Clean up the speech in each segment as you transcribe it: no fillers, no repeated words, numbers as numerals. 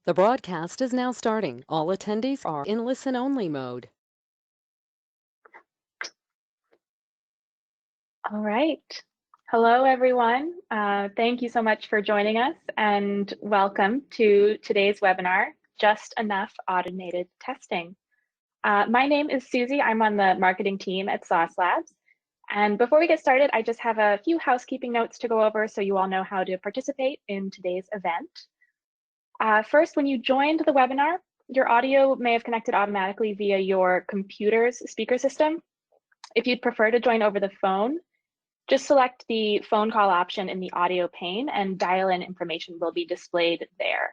The broadcast is now starting. All attendees are in listen-only mode. All right. Hello, everyone. Thank you so much for joining us and welcome to today's webinar, Just Enough Automated Testing. My name is Susie. I'm on the marketing team at Sauce Labs. And before we get started, I just have a few housekeeping notes to go over so you all know how to participate in today's event. First, when you joined the webinar, your audio may have connected automatically via your computer's speaker system. If you'd prefer to join over the phone, just select the phone call option in the audio pane and dial-in information will be displayed there.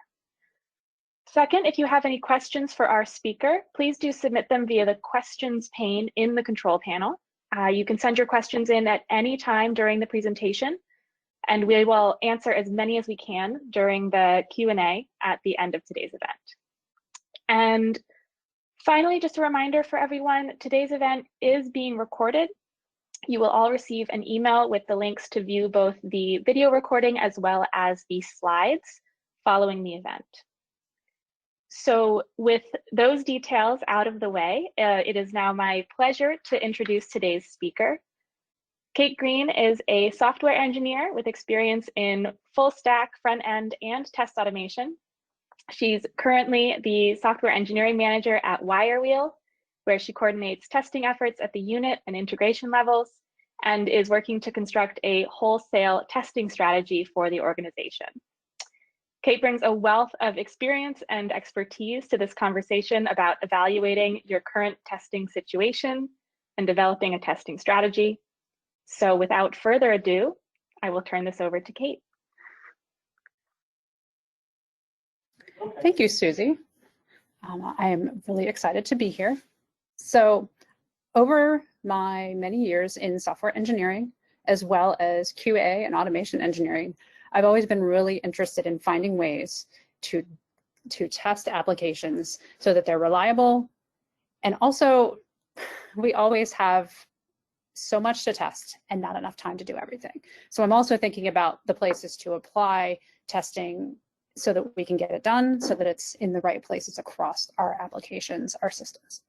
Second, if you have any questions for our speaker, please do submit them via the questions pane in the control panel. You can send your questions in at any time during the presentation, and we will answer as many as we can during the Q&A at the end of today's event. And finally, just a reminder for everyone, today's event is being recorded. You will all receive an email with the links to view both the video recording as well as the slides following the event. So with those details out of the way, it is now my pleasure to introduce today's speaker. Kate Green is a software engineer with experience in full stack, front end, and test automation. She's currently the software engineering manager at Wirewheel, where she coordinates testing efforts at the unit and integration levels and is working to construct a wholesale testing strategy for the organization. Kate brings a wealth of experience and expertise to this conversation about evaluating your current testing situation and developing a testing strategy. So without further ado, I will turn this over to Kate. Thank you, Susie. I am really excited to be here. So over my many years in software engineering, as well as QA and automation engineering, I've always been really interested in finding ways to test applications so that they're reliable. And also, we always have so much to test and not enough time to do everything. So I'm also thinking about the places to apply testing so that we can get it done, so that it's in the right places across our applications, our systems.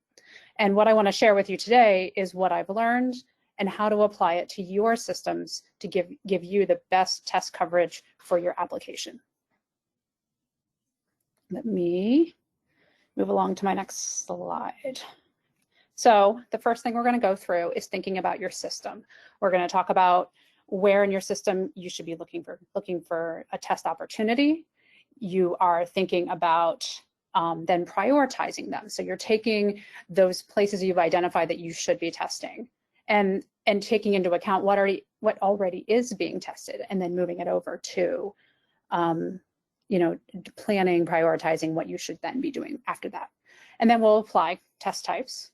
And what I want to share with you today is what I've learned and how to apply it to your systems to give you the best test coverage for your application. Let me move along to my next slide. So the first thing we're going to go through is thinking about your system. We're going to talk about where in your system you should be looking for a test opportunity. You are thinking about then prioritizing them. So you're taking those places you've identified that you should be testing and taking into account what already is being tested, and then moving it over to planning, prioritizing what you should then be doing after that. And then we'll apply test types,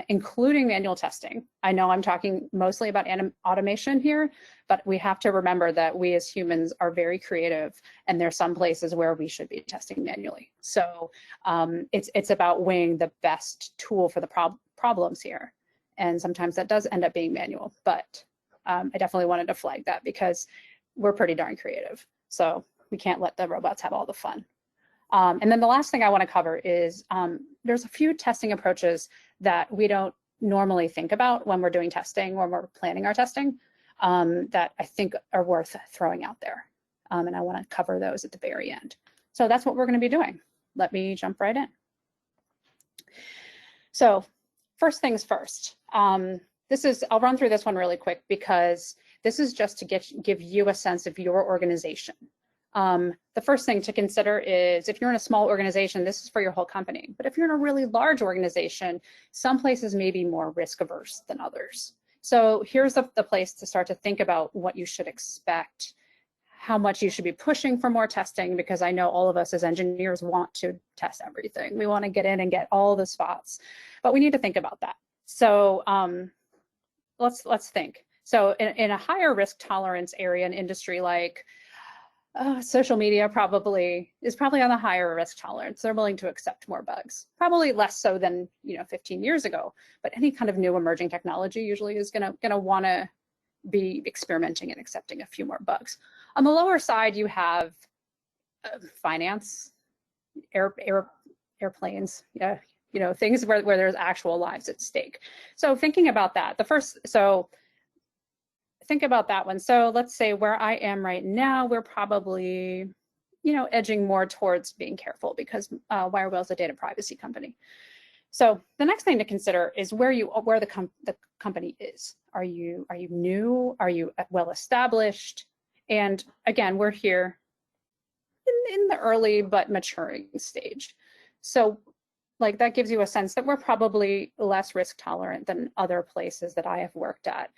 including manual testing. I know I'm talking mostly about automation here, but we have to remember that we as humans are very creative, and there's some places where we should be testing manually. So it's about weighing the best tool for the problems here. And sometimes that does end up being manual, but I definitely wanted to flag that because we're pretty darn creative. So we can't let the robots have all the fun. And then the last thing I want to cover is there's a few testing approaches that we don't normally think about when we're doing testing, when we're planning our testing, that I think are worth throwing out there. And I want to cover those at the very end. So that's what we're going to be doing. Let me jump right in. So first things first. I'll run through this one really quick because this is just to give you a sense of your organization. The first thing to consider is if you're in a small organization, this is for your whole company. But if you're in a really large organization, some places may be more risk averse than others. So here's the place to start to think about what you should expect, how much you should be pushing for more testing, because I know all of us as engineers want to test everything. We want to get in and get all the spots, but we need to think about that. So let's think. So in a higher risk tolerance area, an industry like social media is probably on the higher risk tolerance. They're willing to accept more bugs, probably less so than 15 years ago. But any kind of new emerging technology usually is gonna want to be experimenting and accepting a few more bugs. On the lower side, you have finance, airplanes, yeah, things where there's actual lives at stake. So thinking about that, think about that one. So let's say where I am right now, we're probably, edging more towards being careful because Wirewell is a data privacy company. So the next thing to consider is where the company is. Are you new? Are you well established? And again, we're here in the early but maturing stage. So like that gives you a sense that we're probably less risk tolerant than other places that I have worked at,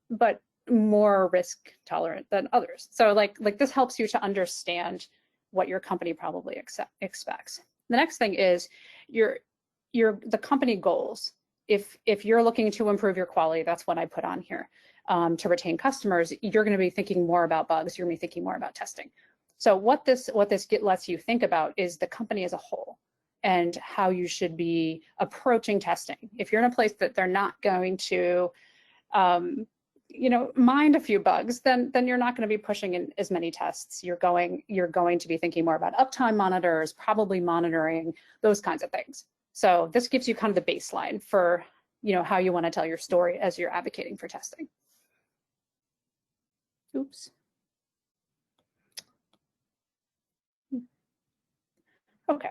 but more risk tolerant than others. So like this helps you to understand what your company probably expects. The next thing is the company goals. If you're looking to improve your quality, that's what I put on here. To retain customers, you're going to be thinking more about bugs. You're going to be thinking more about testing. So what this lets you think about is the company as a whole and how you should be approaching testing. If you're in a place that they're not going to mind a few bugs, then you're not going to be pushing in as many tests. You're going to be thinking more about uptime monitors, probably monitoring, those kinds of things. So this gives you kind of the baseline for how you want to tell your story as you're advocating for testing. Oops. Okay.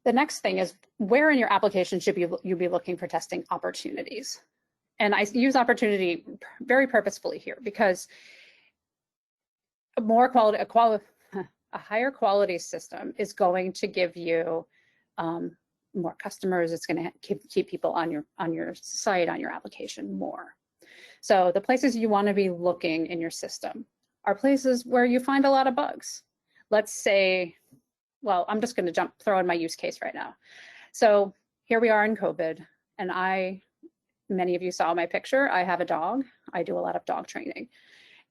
The next thing is where in your application should you be looking for testing opportunities? And I use opportunity very purposefully here because a higher quality system is going to give you more customers. It's going to keep people on your site, on your application more. So the places you want to be looking in your system are places where you find a lot of bugs. Let's say, well, I'm just going to throw in my use case right now. So here we are in COVID, and many of you saw my picture. I have a dog. I do a lot of dog training.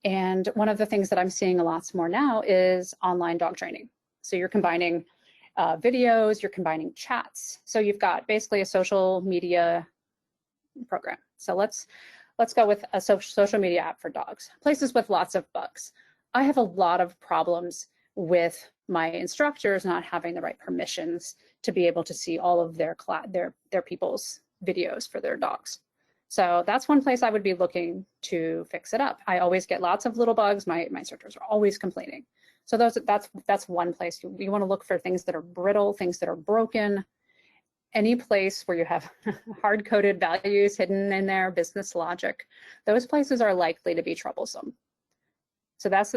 And one of the things that I'm seeing a lot more now is online dog training. So you're combining videos, you're combining chats. So you've got basically a social media program. So let's go with a social media app for dogs. Places with lots of bugs. I have a lot of problems with my instructors not having the right permissions to be able to see all of their people's videos for their dogs. So that's one place I would be looking to fix it up. I always get lots of little bugs. My instructors are always complaining. So that's one place. You want to look for things that are brittle, things that are broken. Any place where you have hard-coded values hidden in there, business logic, those places are likely to be troublesome. So that's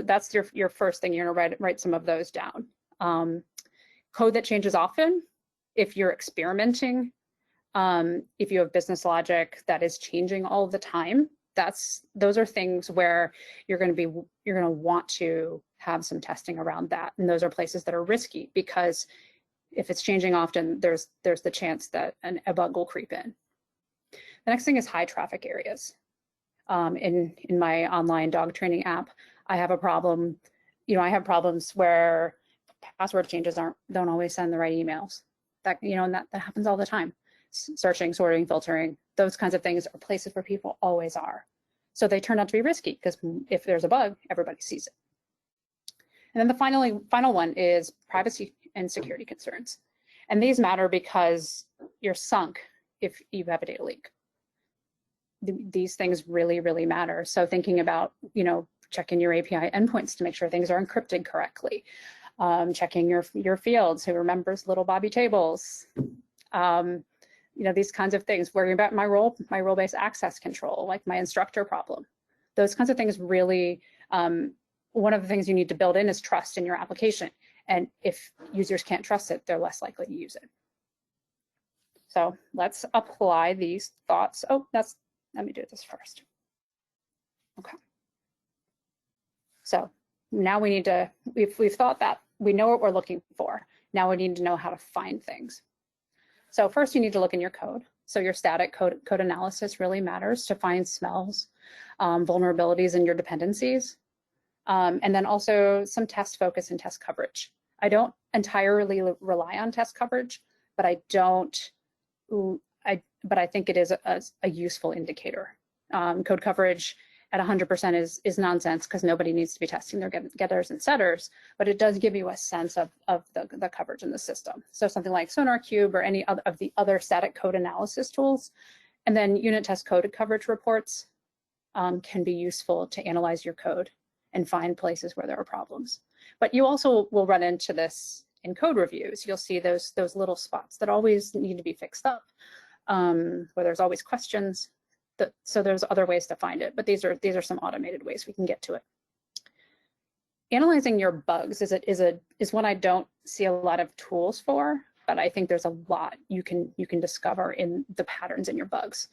your first thing. You're gonna write some of those down. Code that changes often. If you're experimenting, if you have business logic that is changing all the time, those are things where you're going to want to have some testing around that. And those are places that are risky because if it's changing often, there's the chance that a bug will creep in. The next thing is high traffic areas. In my online dog training app, I have a problem. I have problems where password changes don't always send the right emails. That happens all the time. Searching, sorting, filtering, those kinds of things are places where people always are. So they turn out to be risky because if there's a bug, everybody sees it. And then the final one is privacy and security concerns. And these matter because you're sunk if you have a data leak. These things really, really matter. So thinking about, checking your API endpoints to make sure things are encrypted correctly, checking your fields, who remembers little Bobby tables, these kinds of things, worrying about my role-based access control, like my instructor problem. Those kinds of things really, one of the things you need to build in is trust in your application. And if users can't trust it, they're less likely to use it. So let's apply these thoughts. Let me do this first. Okay. So now we need to, we've thought that, we know what we're looking for. Now we need to know how to find things. So first you need to look in your code. So your static code analysis really matters to find smells, vulnerabilities in your dependencies, and then also some test focus and test coverage. I don't entirely rely on test coverage, but I think it is a useful indicator. Code coverage at 100% is nonsense, because nobody needs to be testing their getters and setters, but it does give you a sense of the coverage in the system. So something like SonarQube or any of the other static code analysis tools, and then unit test code coverage reports can be useful to analyze your code and find places where there are problems. But you also will run into this in code reviews. You'll see those little spots that always need to be fixed up, where there's always questions. So there's other ways to find it, but these are some automated ways we can get to it. Analyzing your bugs is one I don't see a lot of tools for, but I think there's a lot you can discover in the patterns in your bugs.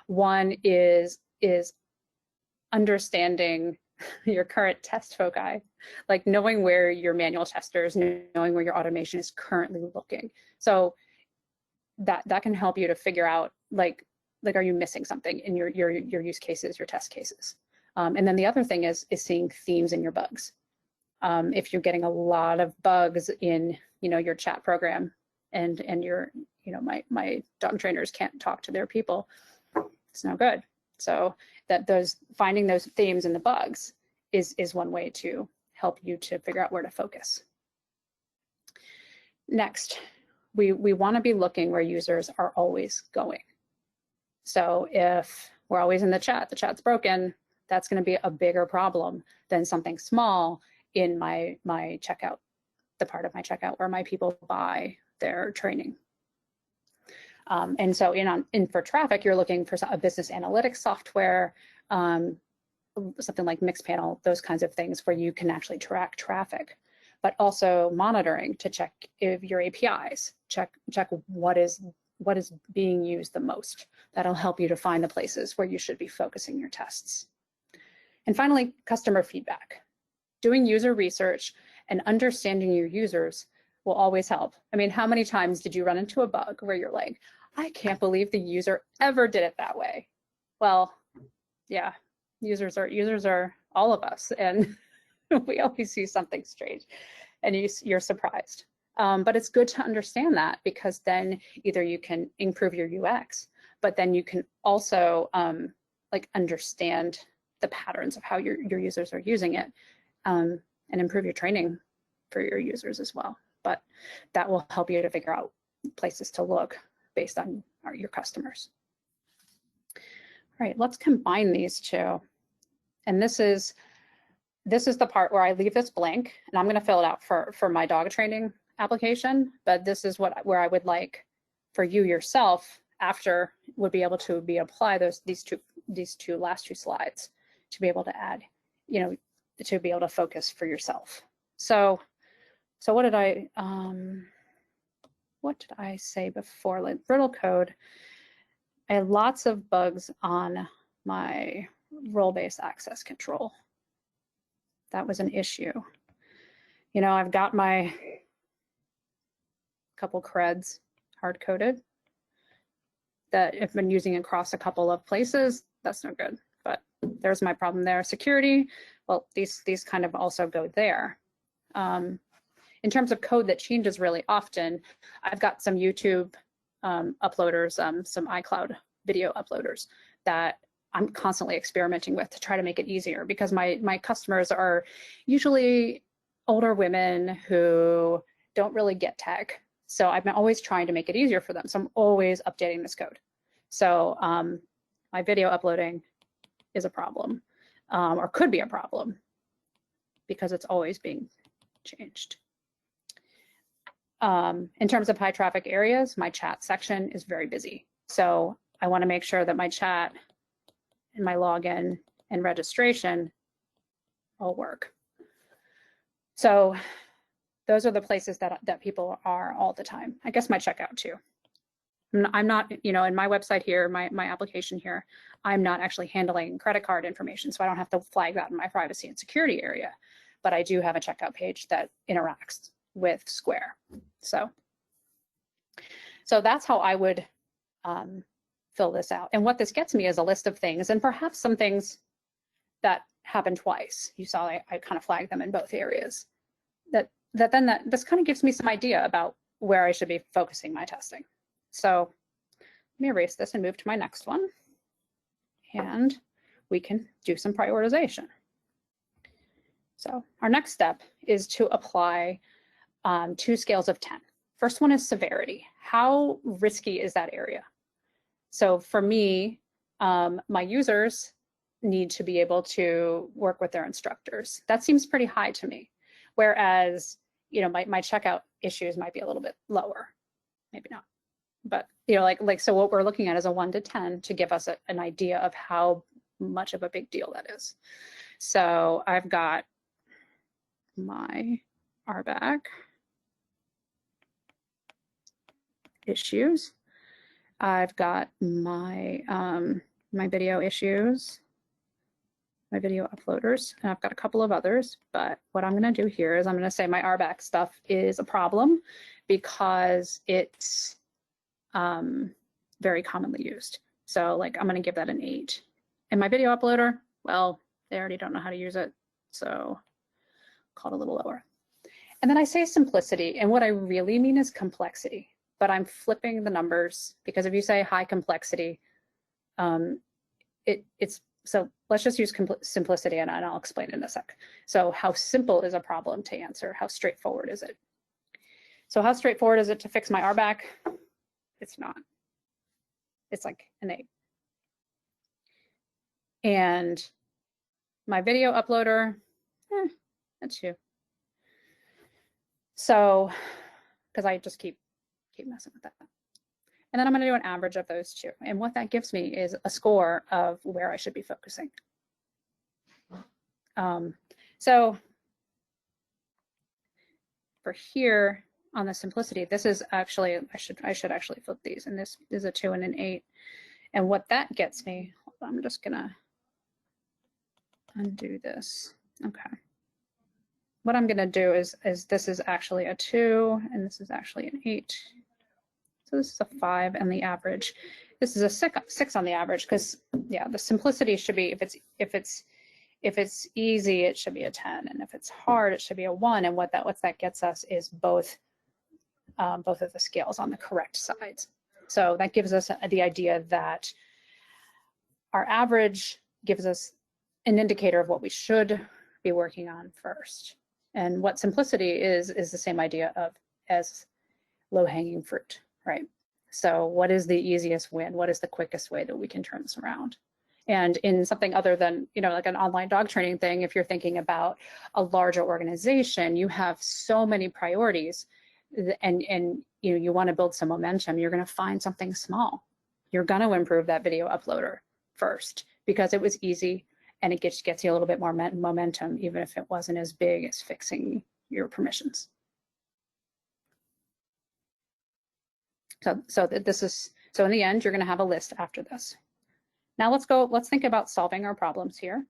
One is understanding your current test foci, like knowing where your manual testers, knowing where your automation is currently looking. So that can help you to figure out like are you missing something in your use cases, your test cases. And then the other thing is seeing themes in your bugs. If you're getting a lot of bugs in your chat program, and your my dog trainers can't talk to their people, it's no good. So finding those themes in the bugs is one way to help you to figure out where to focus. Next, we want to be looking where users are always going. So if we're always in the chat's broken, that's going to be a bigger problem than something small in my checkout, the part of my checkout where my people buy their training. And so for traffic, you're looking for a business analytics software, something like Mixpanel, those kinds of things where you can actually track traffic, but also monitoring to check if your APIs, check what is being used the most. That'll help you to find the places where you should be focusing your tests. And finally, customer feedback. Doing user research and understanding your users will always help. I mean, how many times did you run into a bug where you're like, I can't believe the user ever did it that way? Well, yeah, users are all of us, and we always see something strange, and you're surprised. But it's good to understand that, because then either you can improve your UX, but then you can also understand the patterns of how your users are using it, and improve your training for your users as well. But that will help you to figure out places to look based on your customers. All right, let's combine these two. And this is the part where I leave this blank, and I'm going to fill it out for my dog training application. But this is where I would like for you yourself after would be able to apply these two last two slides to be able to add, to be able to focus for yourself. So what did I say before? Like brittle code, I had lots of bugs on my role-based access control. That was an issue. I've got my couple creds hard-coded that I've been using across a couple of places. That's no good, but there's my problem there. Security, well, these kind of also go there. In terms of code that changes really often, I've got some YouTube uploaders, some iCloud video uploaders that I'm constantly experimenting with to try to make it easier, because my customers are usually older women who don't really get tech. So I'm always trying to make it easier for them. So I'm always updating this code. So my video uploading is a problem, or could be a problem, because it's always being changed. In terms of high traffic areas, my chat section is very busy. So I want to make sure that my chat and my login and registration all work. So those are the places that people are all the time. I guess my checkout too. I'm not, in my website here, my application here, I'm not actually handling credit card information, so I don't have to flag that in my privacy and security area. But I do have a checkout page that interacts with Square. So that's how I would fill this out. And what this gets me is a list of things, and perhaps some things that happen twice. You saw I kind of flagged them in both areas. This kind of gives me some idea about where I should be focusing my testing. So let me erase this and move to my next one. And we can do some prioritization. So our next step is to apply 2 scales of 10. First one is severity. How risky is that area? So for me, my users need to be able to work with their instructors. That seems pretty high to me. Whereas, you know, my checkout issues might be a little bit lower, maybe not. But, you know, so what we're looking at is a 1 to 10 to give us an idea of how much of a big deal that is. So I've got my RBAC issues. I've got my my video issues, my video uploaders, and I've got a couple of others. But what I'm going to do here is I'm going to say my RBAC stuff is a problem because it's very commonly used. So like I'm going to give that an 8. And my video uploader, well, they already don't know how to use it, so call it a little lower. And then I say simplicity, and what I really mean is complexity. But I'm flipping the numbers because if you say high complexity, it's so let's just use simplicity and I'll explain it in a sec. So how simple is a problem to answer? How straightforward is it? So how straightforward is it to fix my RBAC? It's not. It's like an 8. And my video uploader, a 2. So, because I just keep messing with that. And then I'm going to do an average of those 2. And what that gives me is a score of where I should be focusing. So for here on the simplicity, this is actually, I should actually flip these. And this is a 2 and an 8. And what that gets me, I'm just going to undo this. Okay. What I'm going to do is this is actually a 2 and this is actually an 8. So this is a 5 and the average. This is a 6 on the average because yeah, the simplicity should be if it's easy, it should be a 10, and if it's hard, it should be a 1. And what that gets us is both of the scales on the correct sides. So that gives us the idea that our average gives us an indicator of what we should be working on first. And what simplicity is the same idea as low-hanging fruit. Right. So what is the easiest win? What is the quickest way that we can turn this around? And in something other than, you know, like an online dog training thing, if you're thinking about a larger organization, you have so many priorities and you know, you want to build some momentum, you're going to find something small. You're going to improve that video uploader first because it was easy and it gets you a little bit more momentum, even if it wasn't as big as fixing your permissions. So in the end, you're going to have a list after this. Now let's think about solving our problems here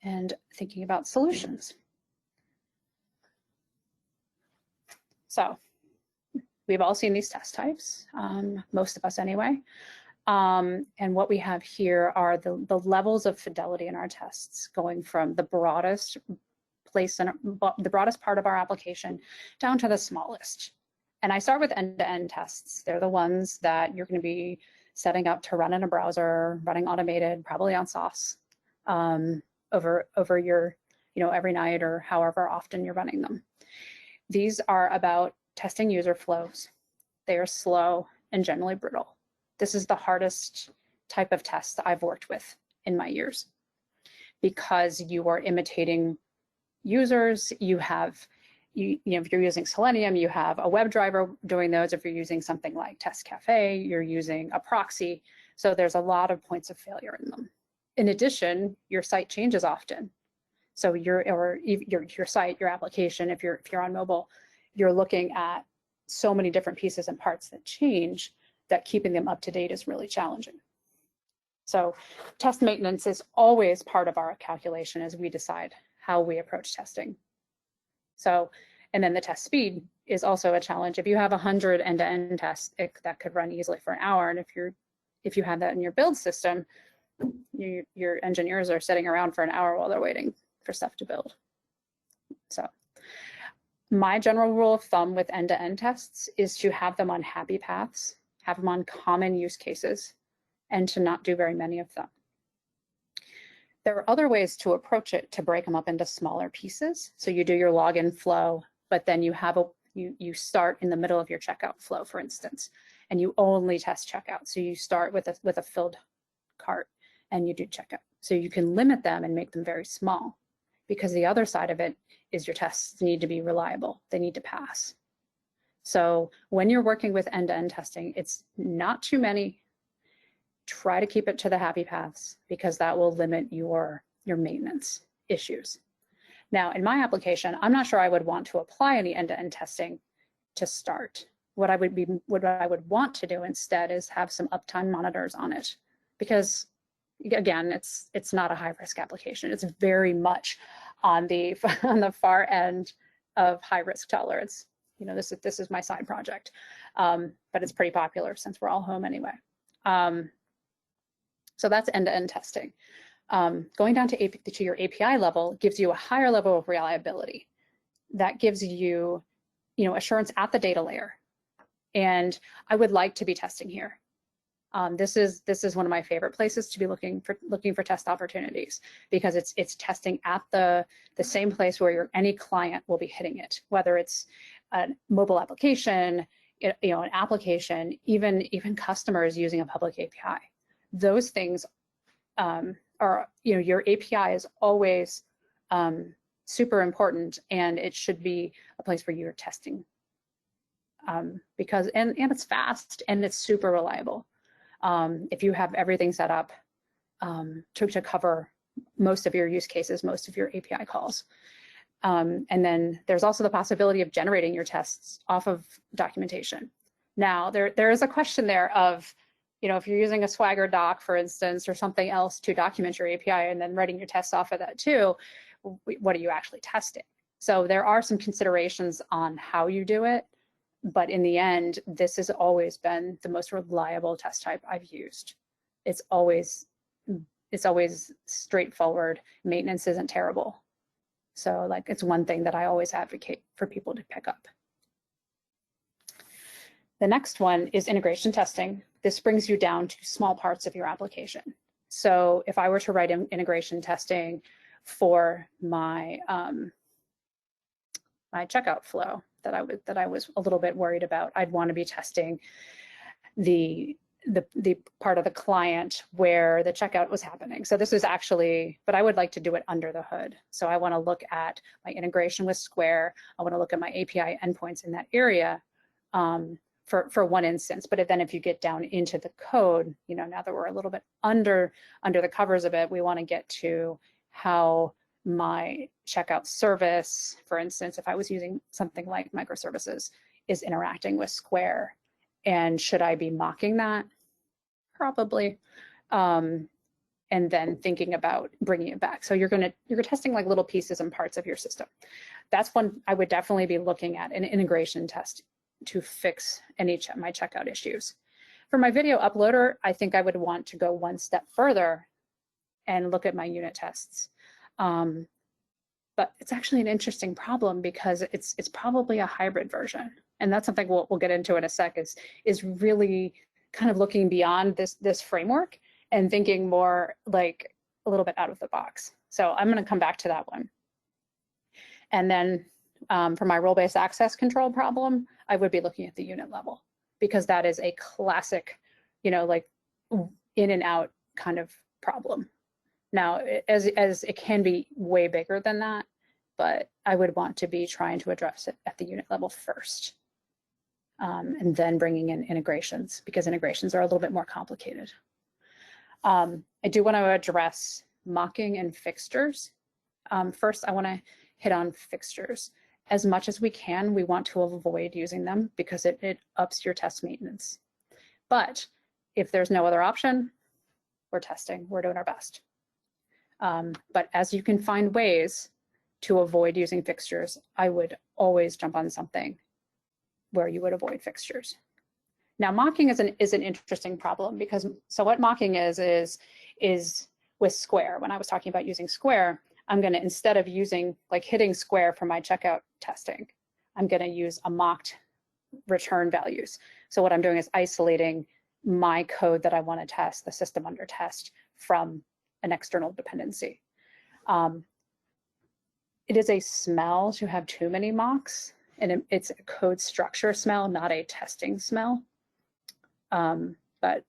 and thinking about solutions. So we've all seen these test types, most of us anyway. And what we have here are the levels of fidelity in our tests going from the broadest place in the broadest part of our application down to the smallest. And I start with end-to-end tests. They're the ones that you're going to be setting up to run in a browser, running automated, probably on sauce, over your, you know, every night or however often you're running them. These are about testing user flows. They are slow and generally brittle. This is the hardest type of test that I've worked with in my years because you are imitating users. You know, if you're using Selenium, you have a WebDriver doing those. If you're using something like Test Cafe, you're using a proxy. So there's a lot of points of failure in them. In addition, your site changes often. So your site, your application, if you're on mobile, you're looking at so many different pieces and parts that change that keeping them up to date is really challenging. So test maintenance is always part of our calculation as we decide how we approach testing. So, and then the test speed is also a challenge. If you have 100 end-to-end tests, that could run easily for an hour. And if you have that in your build system, your engineers are sitting around for an hour while they're waiting for stuff to build. So my general rule of thumb with end-to-end tests is to have them on happy paths, have them on common use cases, and to not do very many of them. There are other ways to approach it, to break them up into smaller pieces. So you do your login flow, but then you have you start in the middle of your checkout flow, for instance, and you only test checkout. So you start with a filled cart and you do checkout. So you can limit them and make them very small, because the other side of it is your tests need to be reliable. They need to pass. So when you're working with end-to-end testing, it's not too many. Try to keep it to the happy paths, because that will limit your maintenance issues. Now, in my application, I'm not sure I would want to apply any end-to-end testing to start. What I would want to do instead is have some uptime monitors on it, because again, it's not a high-risk application. It's very much on the far end of high-risk tolerance. You know, this is my side project, but it's pretty popular since we're all home anyway. So that's end-to-end testing. Going down to your API level gives you a higher level of reliability. That gives you, assurance at the data layer. And I would like to be testing here. This is one of my favorite places to be looking for test opportunities, because it's testing at the same place where any client will be hitting it, whether it's a mobile application, an application, even customers using a public API. Those things are, your API is always super important, and it should be a place where you're testing, because and it's fast and it's super reliable. If you have everything set up to cover most of your use cases, most of your API calls. And then there's also the possibility of generating your tests off of documentation. Now, there is a question there of, if you're using a Swagger doc, for instance, or something else to document your API and then writing your tests off of that too, what are you actually testing? So there are some considerations on how you do it, but in the end, this has always been the most reliable test type I've used. It's always straightforward. Maintenance isn't terrible. So it's one thing that I always advocate for people to pick up. The next one is integration testing. This brings you down to small parts of your application. So if I were to write integration testing for my my checkout flow that I was a little bit worried about, I'd want to be testing the part of the client where the checkout was happening. So this is actually, but I would like to do it under the hood. So I want to look at my integration with Square. I want to look at my API endpoints in that area for one instance. But then if you get down into the code, now that we're a little bit under the covers of it, we want to get to how my checkout service, for instance, if I was using something like microservices, is interacting with Square. And should I be mocking that? Probably. And then thinking about bringing it back. So you're testing little pieces and parts of your system. That's one I would definitely be looking at, an integration test to fix my checkout issues. For my video uploader, I think I would want to go one step further and look at my unit tests. But it's actually an interesting problem, because it's probably a hybrid version. And that's something we'll get into in a sec, is really kind of looking beyond this framework and thinking more a little bit out of the box. So I'm going to come back to that one. And then for my role-based access control problem, I would be looking at the unit level, because that is a classic, in and out kind of problem. Now, as it can be way bigger than that, but I would want to be trying to address it at the unit level first, and then bringing in integrations, because integrations are a little bit more complicated. I do want to address mocking and fixtures. First, I want to hit on fixtures. As much as we can, we want to avoid using them, because it ups your test maintenance. But if there's no other option, we're testing, we're doing our best. But as you can find ways to avoid using fixtures, I would always jump on something where you would avoid fixtures. Now, mocking is an interesting problem, because so what mocking is with Square. When I was talking about using Square, I'm going to, instead of using hitting Square for my checkout testing, I'm going to use a mocked return values. So what I'm doing is isolating my code that I want to test, the system under test, from an external dependency. It is a smell to have too many mocks, and it's a code structure smell, not a testing smell. But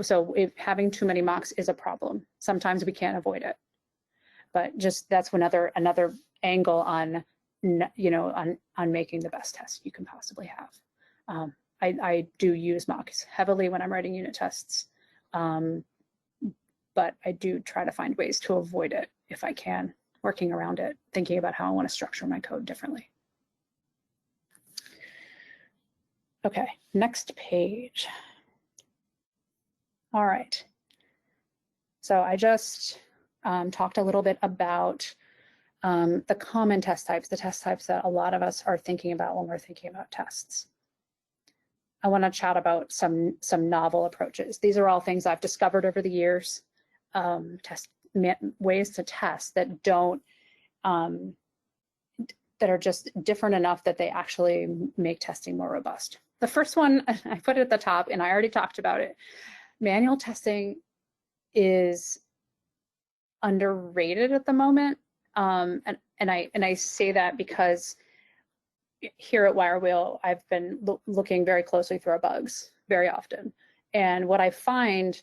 so if having too many mocks is a problem. Sometimes we can't avoid it, but just that's another angle on, you know, on making the best test you can possibly have. I do use mocks heavily when I'm writing unit tests, but I do try to find ways to avoid it if I can, working around it, thinking about how I want to structure my code differently. Okay, next page. All right. So I just talked a little bit about the common test types, the test types that a lot of us are thinking about when we're thinking about tests. I want to chat about some novel approaches. These are all things I've discovered over the years, ways to test that don't, that are just different enough that they actually make testing more robust. The first one, I put it at the top, and I already talked about it. Manual testing is underrated at the moment, and I say that because here at Wirewheel, I've been looking very closely through our bugs very often, and what I find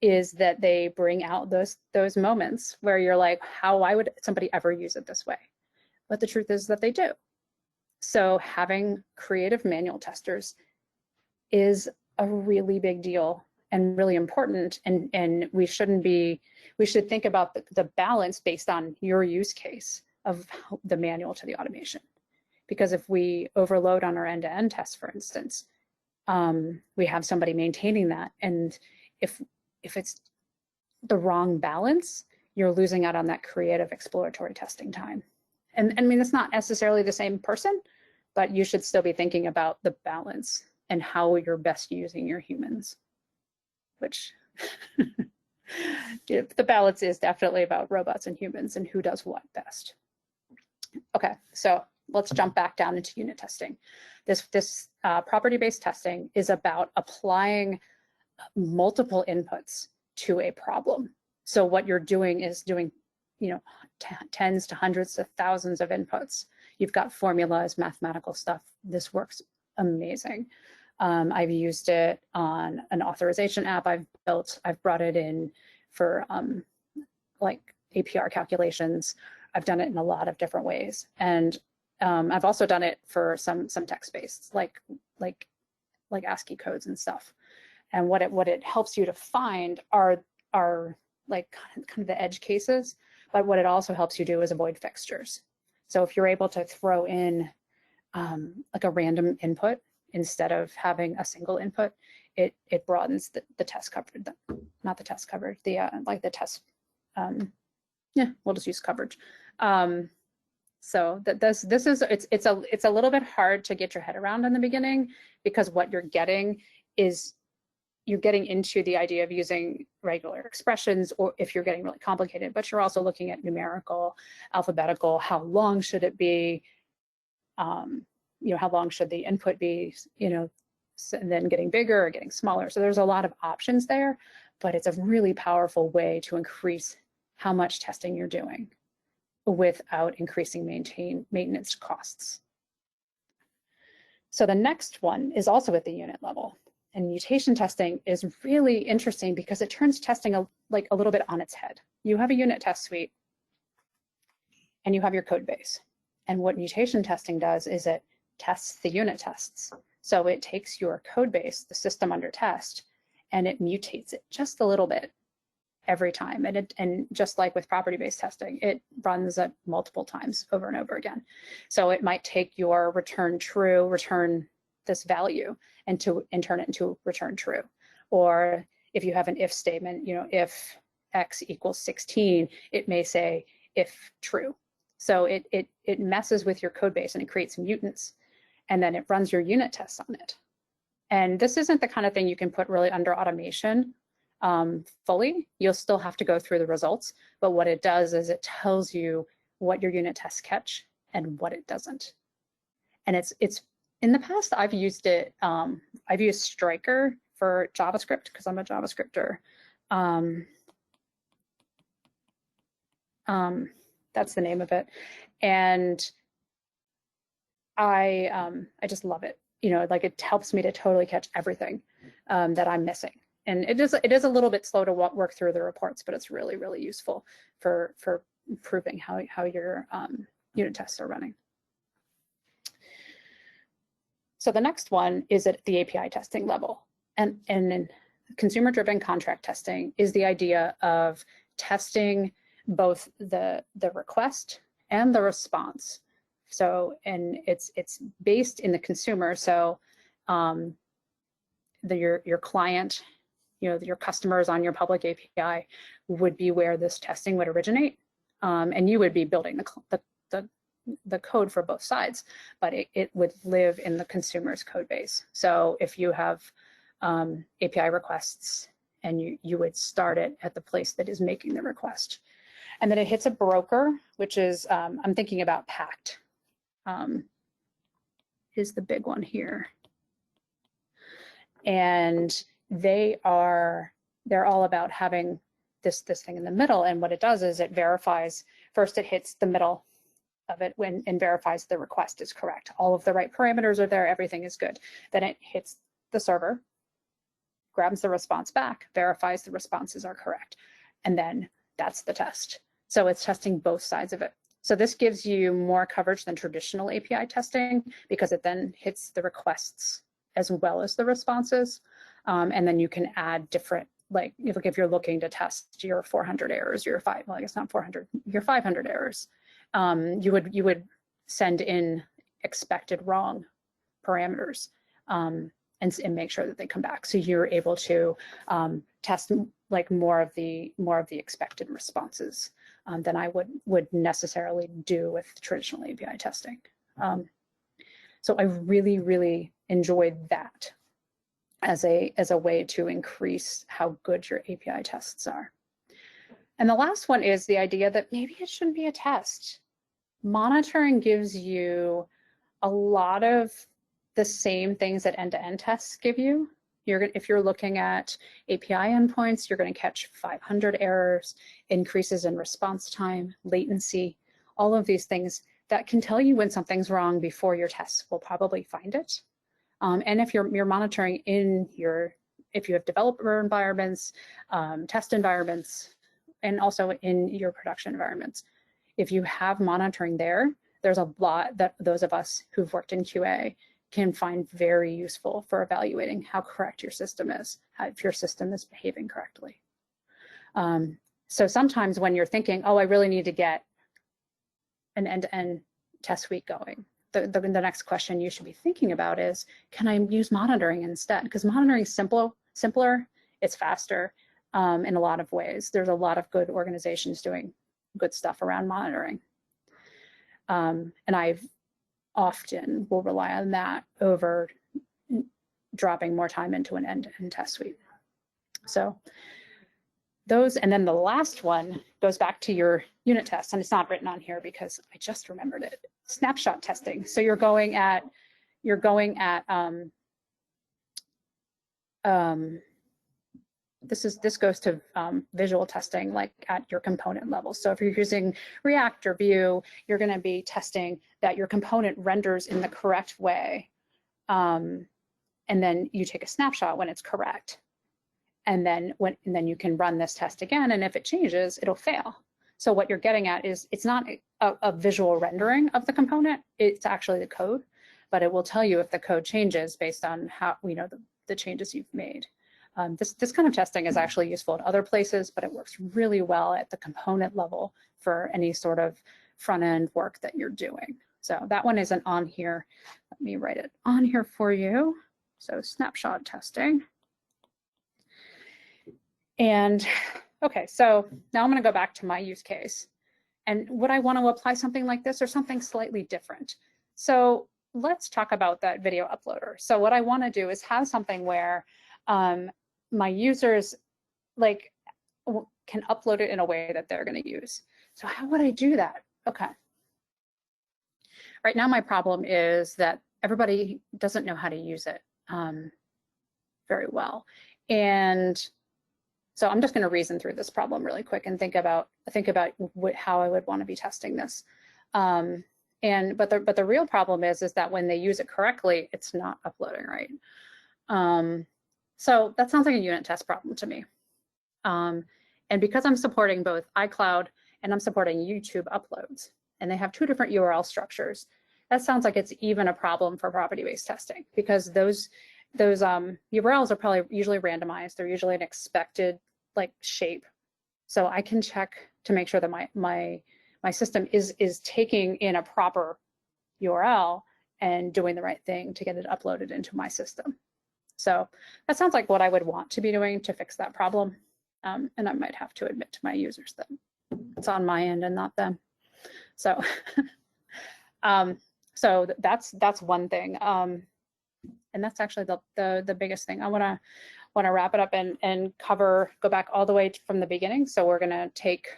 is that they bring out those moments where you're like, why would somebody ever use it this way? But the truth is that they do. So having creative manual testers is a really big deal and really important, and we should think about the balance based on your use case of the manual to the automation. Because if we overload on our end-to-end tests, for instance, we have somebody maintaining that, and if it's the wrong balance, you're losing out on that creative exploratory testing time. And I mean, it's not necessarily the same person, but you should still be thinking about the balance and how you're best using your humans, which the balance is definitely about robots and humans and who does what best. Okay, so let's jump back down into unit testing. This property-based testing is about applying multiple inputs to a problem. So what you're doing is doing, you know, tens to hundreds of thousands of inputs. You've got formulas, mathematical stuff. This works amazing. I've used it on an authorization app I've built. I've brought it in for like APR calculations. I've done it in a lot of different ways. And I've also done it for some text-based, like ASCII codes and stuff. And what it helps you to find are like kind of the edge cases, but what it also helps you do is avoid fixtures. So if you're able to throw in like a random input instead of having a single input, it broadens the test coverage, not the test coverage, like the test, yeah, we'll just use coverage. So it's a little bit hard to get your head around in the beginning, because what you're getting is you're getting into the idea of using regular expressions, or if you're getting really complicated, but you're also looking at numerical, alphabetical, how long should it be, you know, how long should the input be, you know, and then getting bigger or getting smaller. So there's a lot of options there, but it's a really powerful way to increase how much testing you're doing without increasing maintenance costs. So the next one is also at the unit level. And mutation testing is really interesting because it turns testing a little bit on its head. You have a unit test suite and you have your code base. And what mutation testing does is it tests the unit tests. So it takes your code base, the system under test, and it mutates it just a little bit every time. And just like with property-based testing, it runs it multiple times over and over again. So it might take your return true, return this value, and turn it into return true. Or if you have an if statement, you know, if x equals 16, it may say if true. So it messes with your code base and it creates mutants, and then it runs your unit tests on it. And this isn't the kind of thing you can put really under automation fully. You'll still have to go through the results, but what it does is it tells you what your unit tests catch and what it doesn't. And it's in the past, I've used it, I've used Striker for JavaScript because I'm a JavaScripter. That's the name of it. And I just love it. You know, like it helps me to totally catch everything that I'm missing. And it is a little bit slow to work through the reports, but it's really, really useful for proving how your unit tests are running. So the next one is at the API testing level. And in consumer-driven contract testing is the idea of testing both the request and the response. So, and it's based in the consumer. So your client, you know, your customers on your public API would be where this testing would originate. And you would be building the code for both sides, but it would live in the consumer's code base. So if you have API requests and you would start it at the place that is making the request. And then it hits a broker, which is, I'm thinking about Pact, is the big one here. And they're all about having this thing in the middle. And what it does is it verifies, first it hits the middle of it and verifies the request is correct. All of the right parameters are there, everything is good. Then it hits the server, grabs the response back, verifies the responses are correct. And then that's the test. So it's testing both sides of it. So this gives you more coverage than traditional API testing because it then hits the requests as well as the responses. And then you can add different, like if you're looking to test your 400 errors, your 500 errors, you would send in expected wrong parameters and make sure that they come back. So you're able to test like more of the expected responses than I would necessarily do with traditional API testing. So I really, really enjoyed that as a way to increase how good your API tests are. And the last one is the idea that maybe it shouldn't be a test. Monitoring gives you a lot of the same things that end-to-end tests give you. If you're looking at API endpoints, you're going to catch 500 errors, increases in response time, latency, all of these things that can tell you when something's wrong before your tests will probably find it. And if you're monitoring if you have developer environments, test environments, and also in your production environments, if you have monitoring there, there's a lot that those of us who've worked in QA can find very useful for evaluating how correct your system is, if your system is behaving correctly. So sometimes when you're thinking, oh, I really need to get an end-to-end test suite going, the next question you should be thinking about is, can I use monitoring instead? Because monitoring is simpler, it's faster in a lot of ways. There's a lot of good organizations doing good stuff around monitoring. And I often will rely on that over dropping more time into an end-to-end test suite. So those, and then the last one goes back to your unit test, and it's not written on here because I just remembered it. Snapshot testing. So this goes to visual testing, like at your component level. So if you're using React or Vue, you're going to be testing that your component renders in the correct way, and then you take a snapshot when it's correct. And then you can run this test again, and if it changes, it'll fail. So what you're getting at is it's not a visual rendering of the component, it's actually the code, but it will tell you if the code changes based on how the changes you've made. This kind of testing is actually useful in other places, but it works really well at the component level for any sort of front-end work that you're doing. So that one isn't on here. Let me write it on here for you. So snapshot testing. And okay, so now I'm going to go back to my use case. And would I want to apply something like this or something slightly different? So let's talk about that video uploader. So what I want to do is have something where my users can upload it in a way that they're going to use. So how would I do that? Okay. Right now my problem is that everybody doesn't know how to use it. very well. And so I'm just going to reason through this problem really quick and think about how I would want to be testing this. But the real problem is that when they use it correctly, it's not uploading right. So that sounds like a unit test problem to me. And because I'm supporting both iCloud and I'm supporting YouTube uploads, and they have two different URL structures, that sounds like it's even a problem for property-based testing, because those URLs are probably usually randomized. They're usually an expected like shape. So I can check to make sure that my system is taking in a proper URL and doing the right thing to get it uploaded into my system. So that sounds like what I would want to be doing to fix that problem. And I might have to admit to my users that it's on my end and not them. So, so that's one thing. And that's actually the biggest thing. I want to wrap it up and go back all the way from the beginning. So we're going to take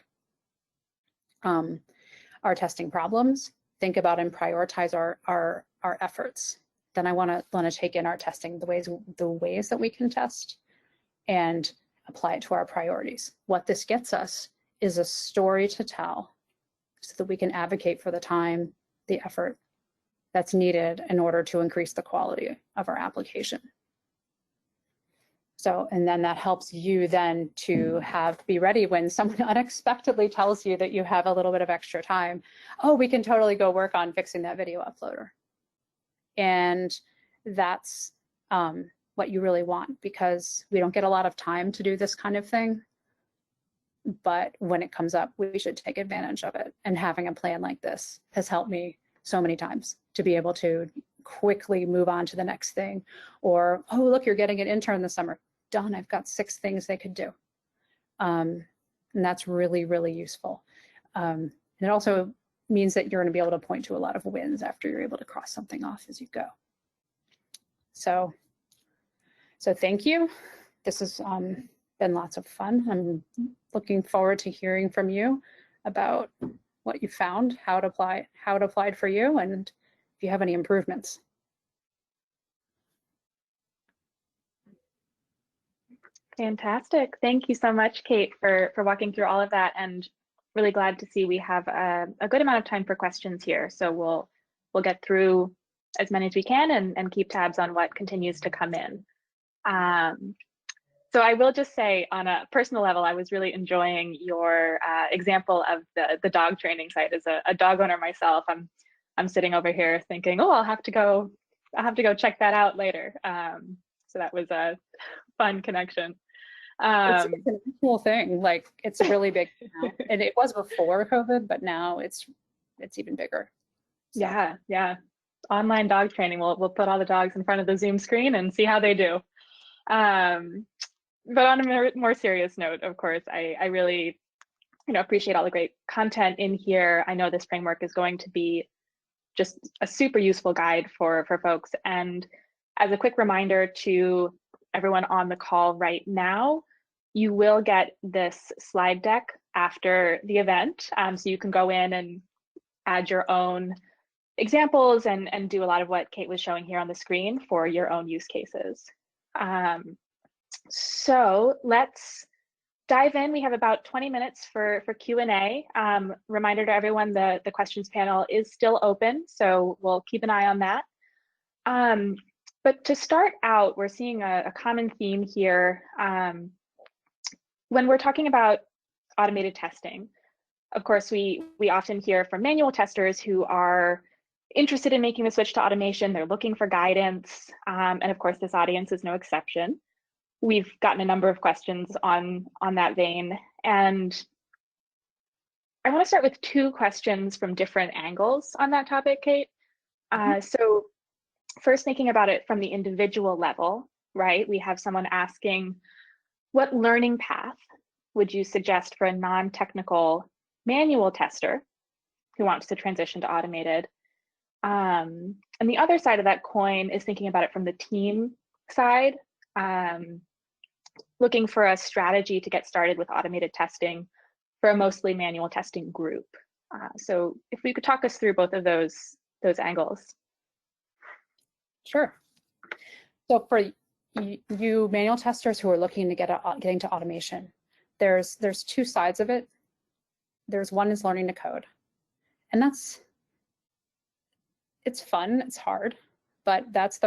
our testing problems, think about and prioritize our efforts. Then I want to take in our testing, the ways that we can test, and apply it to our priorities. What this gets us is a story to tell, so that we can advocate for the time, the effort that's needed in order to increase the quality of our application. So, and then that helps you then to be ready when someone unexpectedly tells you that you have a little bit of extra time. Oh, we can totally go work on fixing that video uploader. And that's what you really want, because we don't get a lot of time to do this kind of thing. But when it comes up, we should take advantage of it. And having a plan like this has helped me so many times to be able to quickly move on to the next thing. Or, oh, look, you're getting an intern this summer. Done, I've got 6 things they could do. And that's really, really useful. And it also means that you're going to be able to point to a lot of wins after you're able to cross something off as you go. So thank you. This has been lots of fun. I'm looking forward to hearing from you about what you found, how it applied for you, and if you have any improvements. Fantastic. Thank you so much, Kate, for walking through all of that, and really glad to see we have a good amount of time for questions here. So we'll get through as many as we can and keep tabs on what continues to come in. So I will just say, on a personal level, I was really enjoying your example of the dog training site. As a dog owner myself, I'm sitting over here thinking, oh, I'll have to go check that out later. So that was a fun connection. It's an actual thing. Like, it's really big now. And it was before COVID, but now it's even bigger. So. Yeah. Online dog training. We'll put all the dogs in front of the Zoom screen and see how they do. But on a more serious note, of course, I really appreciate all the great content in here. I know this framework is going to be just a super useful guide for folks. And as a quick reminder to everyone on the call right now, you will get this slide deck after the event. So you can go in and add your own examples and do a lot of what Kate was showing here on the screen for your own use cases. So let's dive in. We have about 20 minutes for Q&A. Reminder to everyone, the questions panel is still open, so we'll keep an eye on that. But to start out, we're seeing a common theme here. When we're talking about automated testing, of course, we often hear from manual testers who are interested in making the switch to automation. They're looking for guidance. And of course, this audience is no exception. We've gotten a number of questions on that vein. And I want to start with 2 questions from different angles on that topic, Kate. So first, thinking about it from the individual level, right? We have someone asking, what learning path would you suggest for a non-technical manual tester who wants to transition to automated? And the other side of that coin is thinking about it from the team side, looking for a strategy to get started with automated testing for a mostly manual testing group. So if we could talk us through both of those angles. Sure. So you manual testers who are looking to getting to automation, there's two sides of it. There's one is learning to code, and it's fun, it's hard, but that's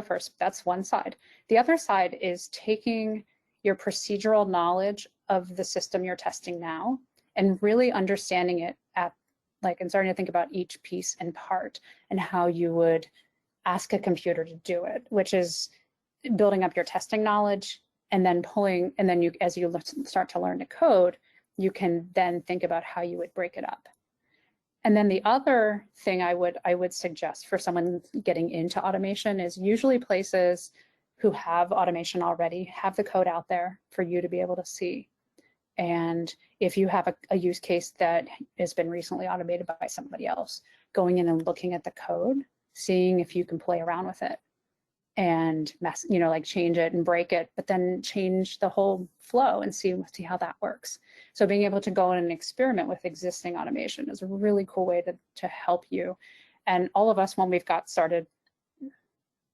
one side. The other side is taking your procedural knowledge of the system you're testing now and really understanding it and starting to think about each piece and part and how you would ask a computer to do it, which is building up your testing knowledge and then as you start to learn to code, you can then think about how you would break it up. And then the other thing I would suggest for someone getting into automation is usually places who have automation already have the code out there for you to be able to see. And if you have a use case that has been recently automated by somebody else, going in and looking at the code, seeing if you can play around with it and change it and break it, but then change the whole flow and see how that works. So being able to go in and experiment with existing automation is a really cool way to help you. And all of us, when we've got started,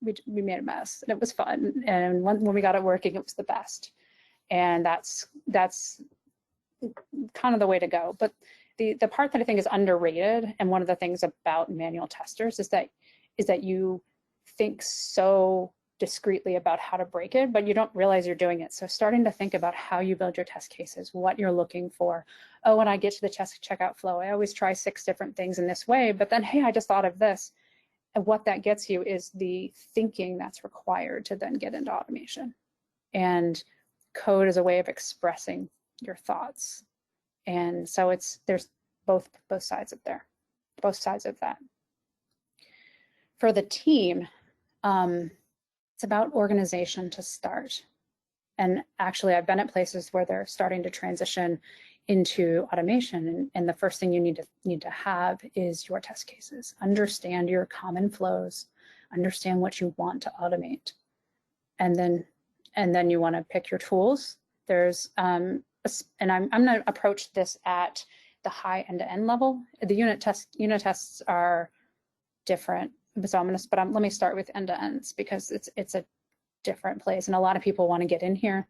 we made a mess and it was fun. And when we got it working, it was the best. And that's kind of the way to go. But the part that I think is underrated, and one of the things about manual testers is that you think so discreetly about how to break it, but you don't realize you're doing it. So starting to think about how you build your test cases, what you're looking for. Oh, when I get to the checkout flow, I always try 6 different things in this way, but then, hey, I just thought of this. And what that gets you is the thinking that's required to then get into automation. And code is a way of expressing your thoughts. And so there's both sides of that. For the team, it's about organization to start. And actually, I've been at places where they're starting to transition into automation. And the first thing you need to have is your test cases. Understand your common flows, understand what you want to automate. And then you want to pick your tools. There's, and I'm going to approach this at the high end-to-end level. The unit tests are different. So let me start with end-to-ends because it's a different place, and a lot of people want to get in here.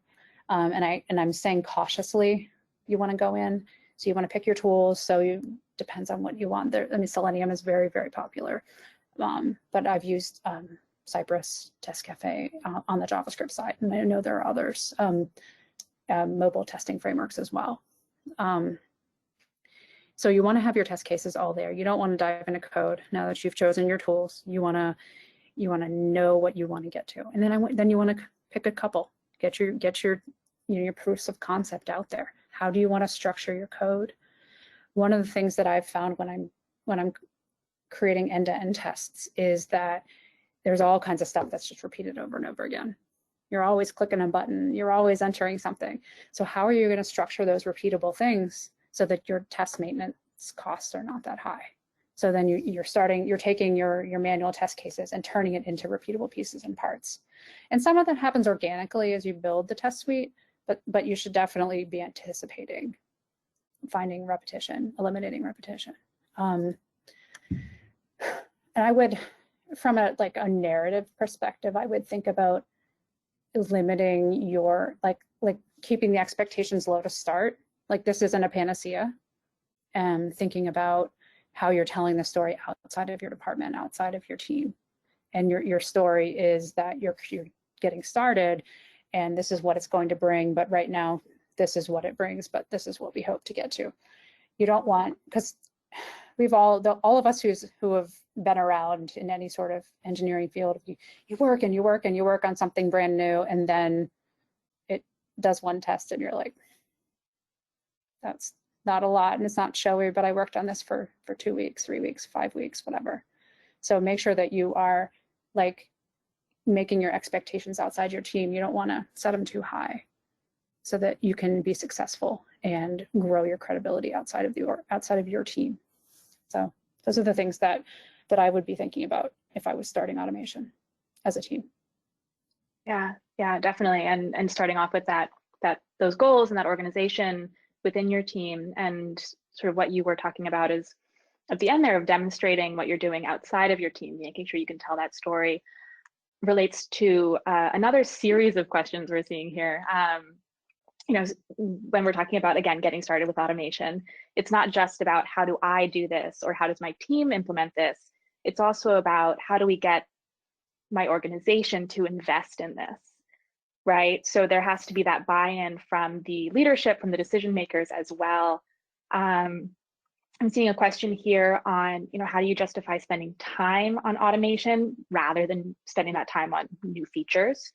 And I'm saying cautiously, you want to go in. So you want to pick your tools. So depends on what you want. Selenium is very, very popular, but I've used Cypress, Test Cafe on the JavaScript side, and I know there are others, mobile testing frameworks as well. So you want to have your test cases all there. You don't want to dive into code now that you've chosen your tools. You want to know what you want to get to, and then you want to pick a couple. Get your proofs of concept out there. How do you want to structure your code? One of the things that I've found when I'm creating end-to-end tests is that there's all kinds of stuff that's just repeated over and over again. You're always clicking a button. You're always entering something. So how are you going to structure those repeatable things so that your test maintenance costs are not that high? So then you're taking your manual test cases and turning it into repeatable pieces and parts. And some of that happens organically as you build the test suite, but you should definitely be anticipating finding repetition, eliminating repetition. And I would, from a narrative perspective, I would think about limiting your keeping the expectations low to start. Like, this isn't a panacea. And thinking about how you're telling the story outside of your department, outside of your team. And your story is that you're getting started and this is what it's going to bring, but right now this is what it brings, but this is what we hope to get to. You don't want, because we've all of us who have been around in any sort of engineering field, you work and you work and you work on something brand new, and then it does one test and you're like, that's not a lot and it's not showy, but I worked on this for 2 weeks, 3 weeks, 5 weeks, whatever. So make sure that you are making your expectations outside your team. You don't want to set them too high so that you can be successful and grow your credibility outside of your team. So those are the things that I would be thinking about if I was starting automation as a team. Yeah, definitely. And starting off with those goals and that organization within your team, and sort of what you were talking about is at the end there of demonstrating what you're doing outside of your team, making sure you can tell that story. relates to another series of questions we're seeing here. You know, when we're talking about, again, getting started with automation, it's not just about how do I do this or how does my team implement this. It's also about how do we get my organization to invest in this, right? So there has to be that buy-in from the leadership, from the decision makers as well. I'm seeing a question here on, you know, how do you justify spending time on automation rather than spending that time on new features?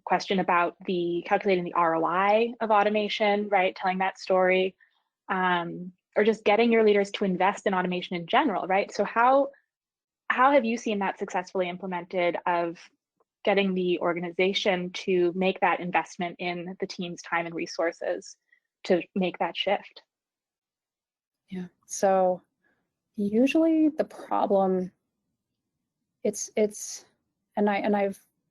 Question about the calculating the ROI of automation, right? Telling that story, or just getting your leaders to invest in automation in general, right? So how have you seen that successfully implemented of getting the organization to make that investment in the team's time and resources to make that shift? Yeah, so usually the problem,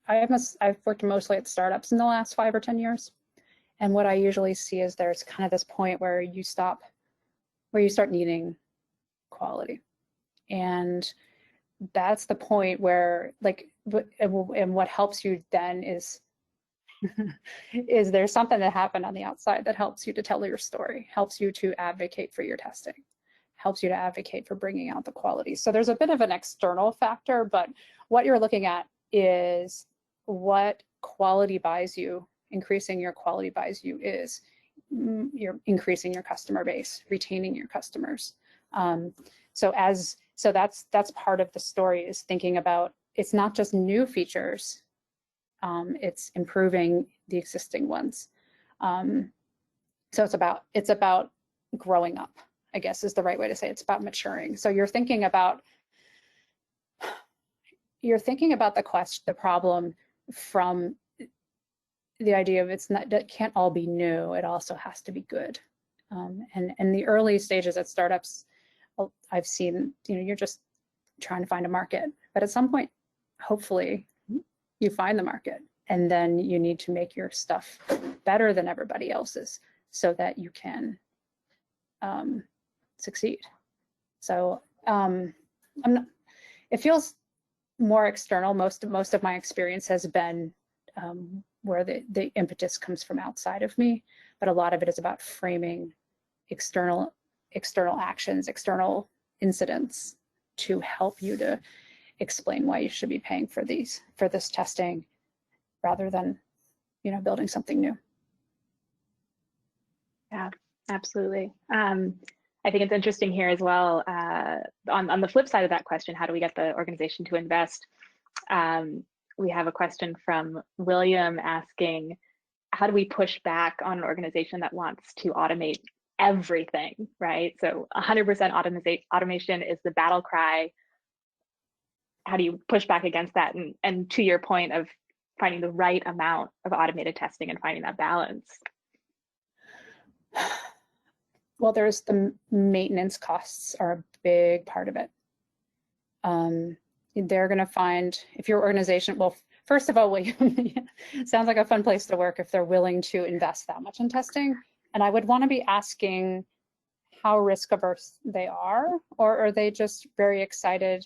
I've worked mostly at startups in the last 5 or 10 years. And what I usually see is there's kind of this point where you start needing quality. And that's the point where, like, and what helps you then is is there's something that happened on the outside that helps you to tell your story, helps you to advocate for your testing, helps you to advocate for bringing out the quality. So there's a bit of an external factor, but what you're looking at is what quality buys you. Increasing your quality buys you is you're increasing your customer base, retaining your customers. So that's part of the story, is thinking about, it's not just new features, it's improving the existing ones. So it's about growing up, I guess is the right way to say it. It's about maturing. So you're thinking about the problem from the idea of it can't all be new. It also has to be good. And in the early stages at startups, I've seen, you know, you're just trying to find a market, but at some point, hopefully you find the market, and then you need to make your stuff better than everybody else's so that you can succeed. So it feels more external. Most of my experience has been where the impetus comes from outside of me, but a lot of it is about framing external actions, external incidents to help you to explain why you should be paying for this testing rather than, you know, building something new. Yeah, absolutely. I think it's interesting here as well. On the flip side of that question, how do we get the organization to invest? We have a question from William asking, how do we push back on an organization that wants to automate everything, right? So 100% automation is the battle cry. How do you push back against that? And to your point of finding the right amount of automated testing and finding that balance. Well, there's the maintenance costs are a big part of it. They're going to find, if your organization, well, first of all, sounds like a fun place to work if they're willing to invest that much in testing. And I would want to be asking how risk averse they are, or are they just very excited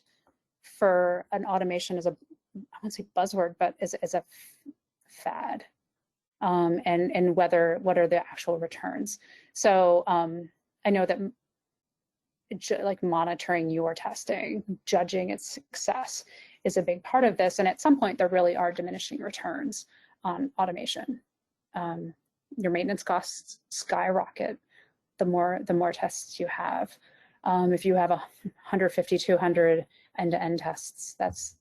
for an automation as a, I won't say buzzword, but as a fad, and what are the actual returns. So I know that like monitoring your testing, judging its success is a big part of this. And at some point there really are diminishing returns on automation. Your maintenance costs skyrocket the more tests you have. If you have 150, 200 end-to-end tests, that's,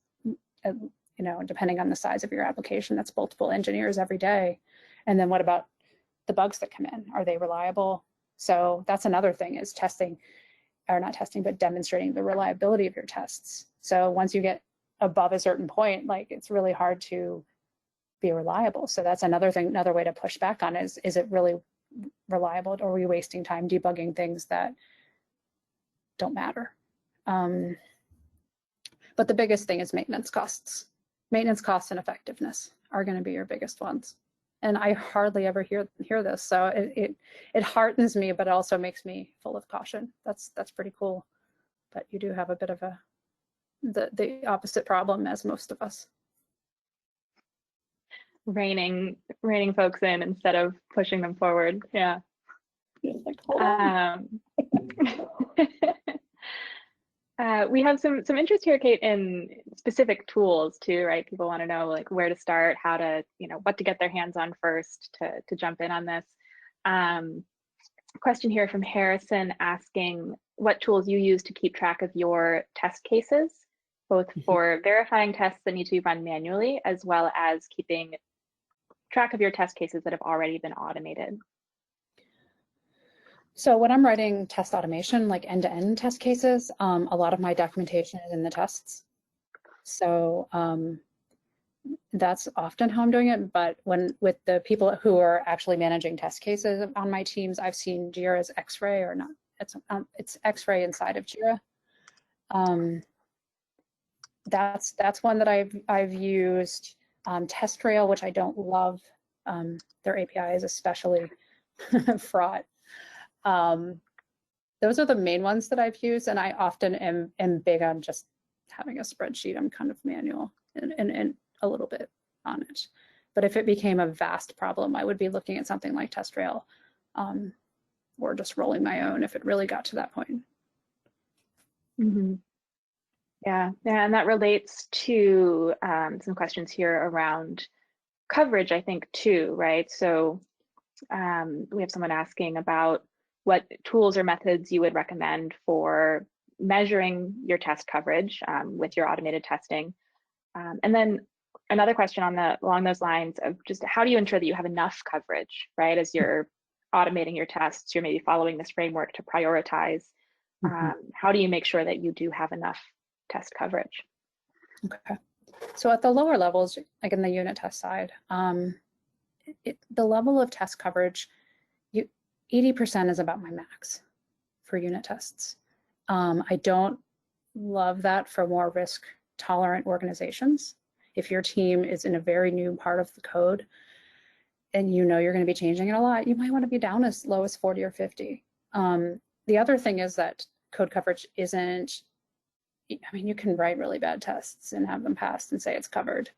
you know, depending on the size of your application, that's multiple engineers every day. And then what about the bugs that come in? Are they reliable? So that's another thing, is testing, or not testing, but demonstrating the reliability of your tests. So once you get above a certain point, like, it's really hard to be reliable. So that's another thing, another way to push back on is it really reliable, or are we wasting time debugging things that don't matter? But the biggest thing is maintenance costs. Maintenance costs and effectiveness are going to be your biggest ones. And I hardly ever hear this, so it heartens me, but it also makes me full of caution. That's pretty cool. But you do have a bit of a the opposite problem as most of us. Reining folks in instead of pushing them forward. Yeah. Like, hold on. We have some interest here, Kate, in specific tools too, right? People want to know like where to start, how to, what to get their hands on first to jump in on this. Question here from Harrison asking what tools you use to keep track of your test cases, both for verifying tests that need to be run manually, as well as keeping track of your test cases that have already been automated. So when I'm writing test automation, like end-to-end test cases, a lot of my documentation is in the tests. So that's often how I'm doing it. But with the people who are actually managing test cases on my teams, I've seen Jira's X-ray or not. It's X-ray inside of Jira. That's one that I've used. TestRail, which I don't love. Their API is especially fraught. Those are the main ones that I've used, and I often am big on just having a spreadsheet. I'm kind of manual and a little bit on it. But if it became a vast problem, I would be looking at something like TestRail, or just rolling my own if it really got to that point. Mm-hmm. Yeah, and that relates to some questions here around coverage, I think, too, right? So we have someone asking about what tools or methods you would recommend for measuring your test coverage with your automated testing. And then another question along those lines of just how do you ensure that you have enough coverage, right? As you're automating your tests, you're maybe following this framework to prioritize. How do you make sure that you do have enough test coverage? Okay. So at the lower levels, like in the unit test side, the level of test coverage, 80% is about my max for unit tests. I don't love that for more risk tolerant organizations. If your team is in a very new part of the code and you're going to be changing it a lot, you might want to be down as low as 40 or 50. The other thing is that code coverage isn't, you can write really bad tests and have them passed and say it's covered.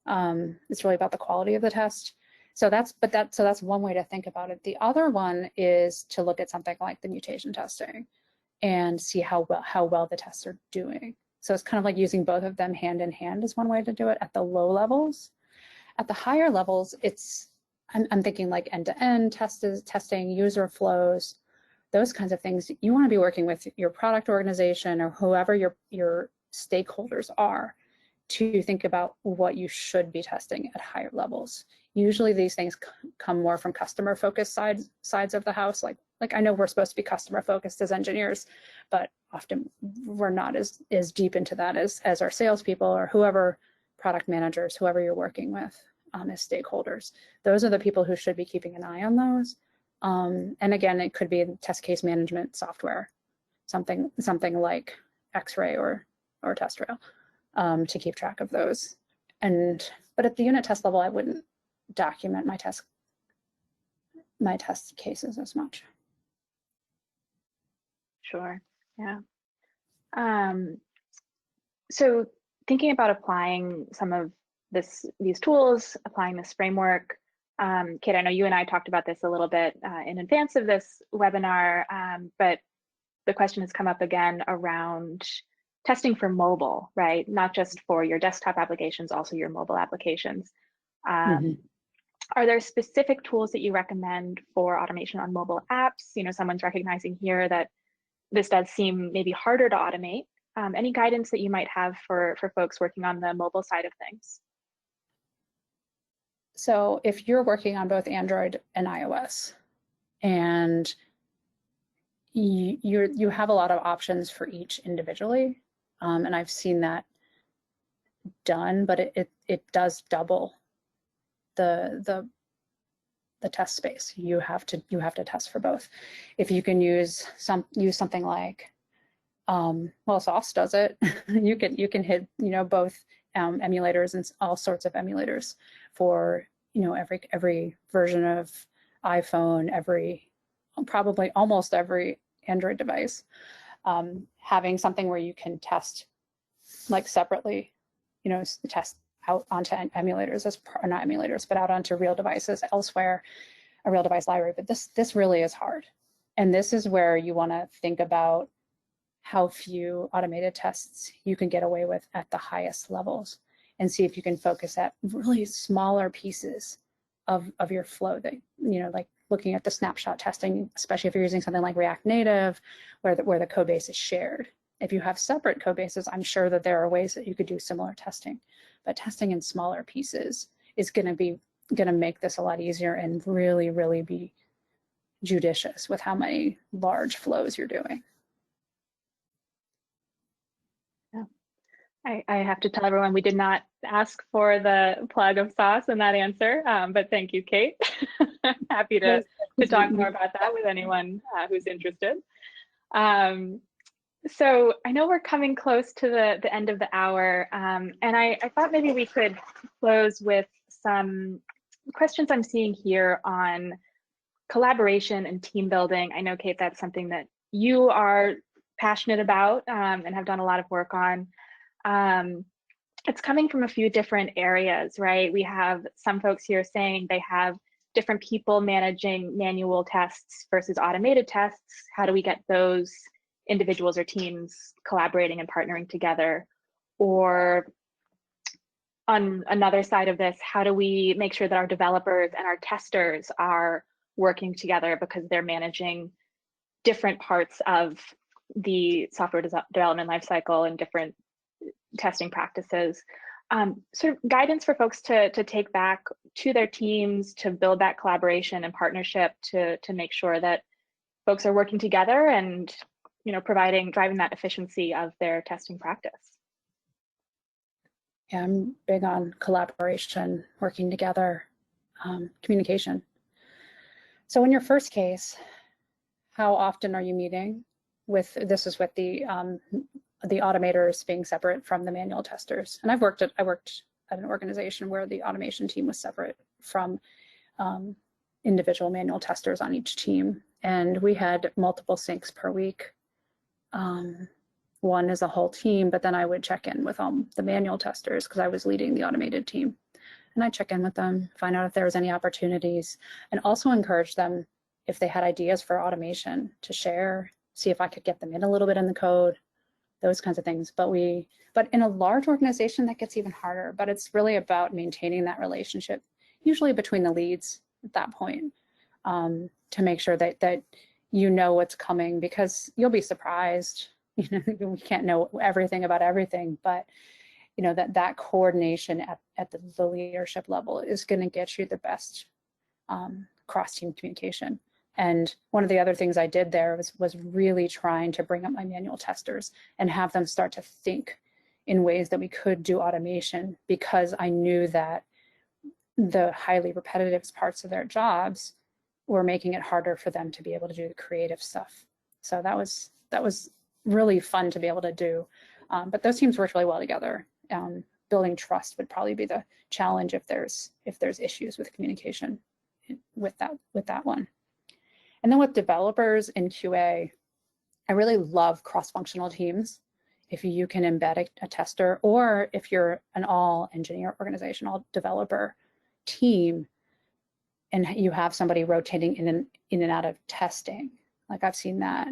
It's really about the quality of the test. So that's one way to think about it. The other one is to look at something like the mutation testing and see how well the tests are doing. So it's kind of like using both of them hand in hand is one way to do it at the low levels. At the higher levels, I'm thinking like end-to-end testing, user flows, those kinds of things. You want to be working with your product organization or whoever your stakeholders are to think about what you should be testing at higher levels. Usually these things come more from customer focused sides of the house. Like I know we're supposed to be customer focused as engineers, but often we're not as deep into that as our salespeople or whoever, product managers, whoever you're working with as stakeholders. Those are the people who should be keeping an eye on those. And again, it could be test case management software, something like X-ray or TestRail, to keep track of those. But at the unit test level, I wouldn't document my test cases as much. Sure. Yeah. So thinking about applying some of these tools, applying this framework, Kate, I know you and I talked about this a little bit in advance of this webinar, but the question has come up again around testing for mobile, right? Not just for your desktop applications, also your mobile applications. Are there specific tools that you recommend for automation on mobile apps? Someone's recognizing here that this does seem maybe harder to automate. Any guidance that you might have for folks working on the mobile side of things? So if you're working on both Android and iOS, and you have a lot of options for each individually, and I've seen that done, but it does double the test space. You have to test for both. If you can use something like, SOS does it. you can hit both emulators and all sorts of emulators for every version of iPhone, probably almost every Android device. Having something where you can test like separately, test out onto emulators, not emulators, but out onto real devices elsewhere, a real device library. But this really is hard. And this is where you want to think about how few automated tests you can get away with at the highest levels, and see if you can focus at really smaller pieces of your flow that, like looking at the snapshot testing, especially if you're using something like React Native, where the code base is shared. If you have separate code bases, I'm sure that there are ways that you could do similar testing, but testing in smaller pieces is going to make this a lot easier and really, really be judicious with how many large flows you're doing. I have to tell everyone we did not ask for the plug of sauce in that answer, but thank you, Kate. Happy to talk more about that with anyone who's interested. So I know we're coming close to the end of the hour, and I thought maybe we could close with some questions I'm seeing here on collaboration and team building. I know, Kate, that's something that you are passionate about and have done a lot of work on. It's coming from a few different areas, right? We have some folks here saying they have different people managing manual tests versus automated tests. How do we get those individuals or teams collaborating and partnering together? Or on another side of this, how do we make sure that our developers and our testers are working together because they're managing different parts of the software development lifecycle and different testing practices? Sort of guidance for folks to take back to their teams, to build that collaboration and partnership, to make sure that folks are working together and driving that efficiency of their testing practice. Yeah, I'm big on collaboration, working together, communication. So in your first case, how often are you meeting with, this is with the automators being separate from the manual testers. And I worked at an organization where the automation team was separate from individual manual testers on each team. And we had multiple syncs per week. One as a whole team, but then I would check in with the manual testers because I was leading the automated team. And I'd check in with them, find out if there was any opportunities, and also encourage them if they had ideas for automation to share, see if I could get them in a little bit in the code, those kinds of things. But in a large organization, that gets even harder, but it's really about maintaining that relationship, usually between the leads at that point, to make sure that you know what's coming, because you'll be surprised. We can't know everything about everything, but that coordination at the leadership level is going to get you the best cross-team communication. And one of the other things I did there was really trying to bring up my manual testers and have them start to think in ways that we could do automation, because I knew that the highly repetitive parts of their jobs were making it harder for them to be able to do the creative stuff. So that was really fun to be able to do. But those teams worked really well together. Building trust would probably be the challenge if there's issues with communication with that one. And then with developers in QA, I really love cross-functional teams. If you can embed a tester, or if you're an all engineer organization, all developer team, and you have somebody rotating in and out of testing, like I've seen that.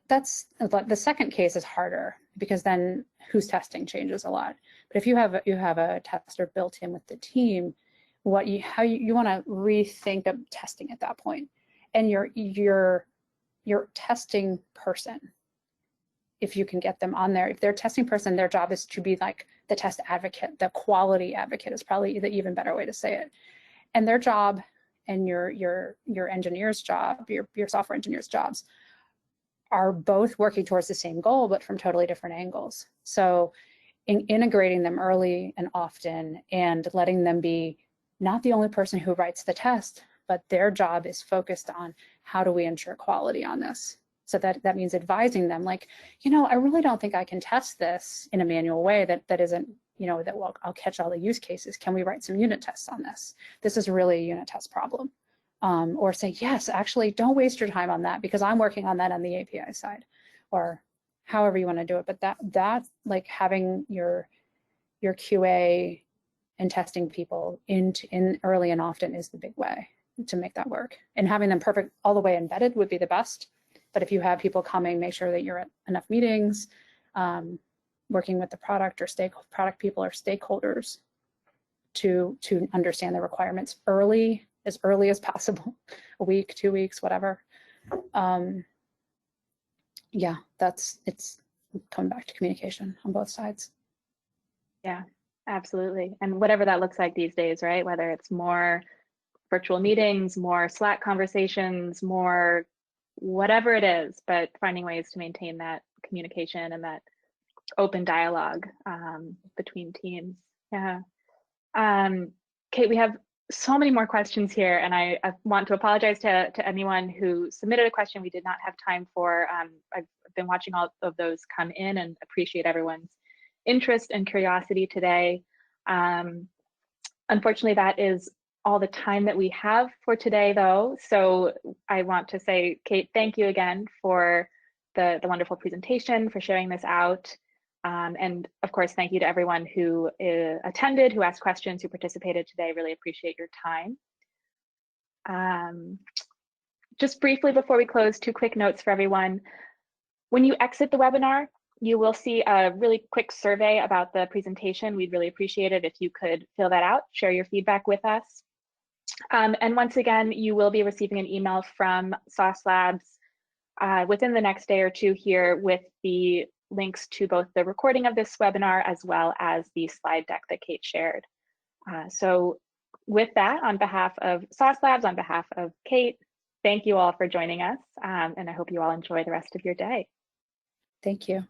That's the second case is harder, because then who's testing changes a lot. But if you have a tester built in with the team, how you want to rethink of testing at that point. And your testing person, if you can get them on there, if they're a testing person, their job is to be like the test advocate, the quality advocate is probably the even better way to say it. And their job and your engineer's job, your software engineer's jobs, are both working towards the same goal, but from totally different angles. So integrating them early and often, and letting them be not the only person who writes the test, but their job is focused on how do we ensure quality on this. So that means advising them, like, I really don't think I can test this in a manual way that isn't, I'll catch all the use cases. Can we write some unit tests on this? This is really a unit test problem. Or say, yes, actually, don't waste your time on that, because I'm working on that on the API side. Or however you want to do it. But that like having your QA and testing people in early and often is the big way to make that work. And having them perfect all the way embedded would be the best. But if you have people coming, make sure that you're at enough meetings, working with the product or product people or stakeholders to understand the requirements as early as possible, a week, 2 weeks, whatever. Yeah, it's coming back to communication on both sides. Yeah, absolutely. And whatever that looks like these days, right? Whether it's more virtual meetings, more Slack conversations, more whatever it is, but finding ways to maintain that communication and that open dialogue between teams. Yeah. Kate, we have so many more questions here, and I want to apologize to anyone who submitted a question we did not have time for. I've been watching all of those come in and appreciate everyone's interest and curiosity today. Unfortunately, that is all the time that we have for today, though. So I want to say, Kate, thank you again for the wonderful presentation, for sharing this out. And of course, thank you to everyone who attended, who asked questions, who participated today. Really appreciate your time. Just briefly before we close, 2 quick notes for everyone. When you exit the webinar, you will see a really quick survey about the presentation. We'd really appreciate it if you could fill that out, share your feedback with us. And once again, you will be receiving an email from Sauce Labs within the next day or 2 here with the links to both the recording of this webinar as well as the slide deck that Kate shared. So with that, on behalf of Sauce Labs, on behalf of Kate, thank you all for joining us, and I hope you all enjoy the rest of your day. Thank you.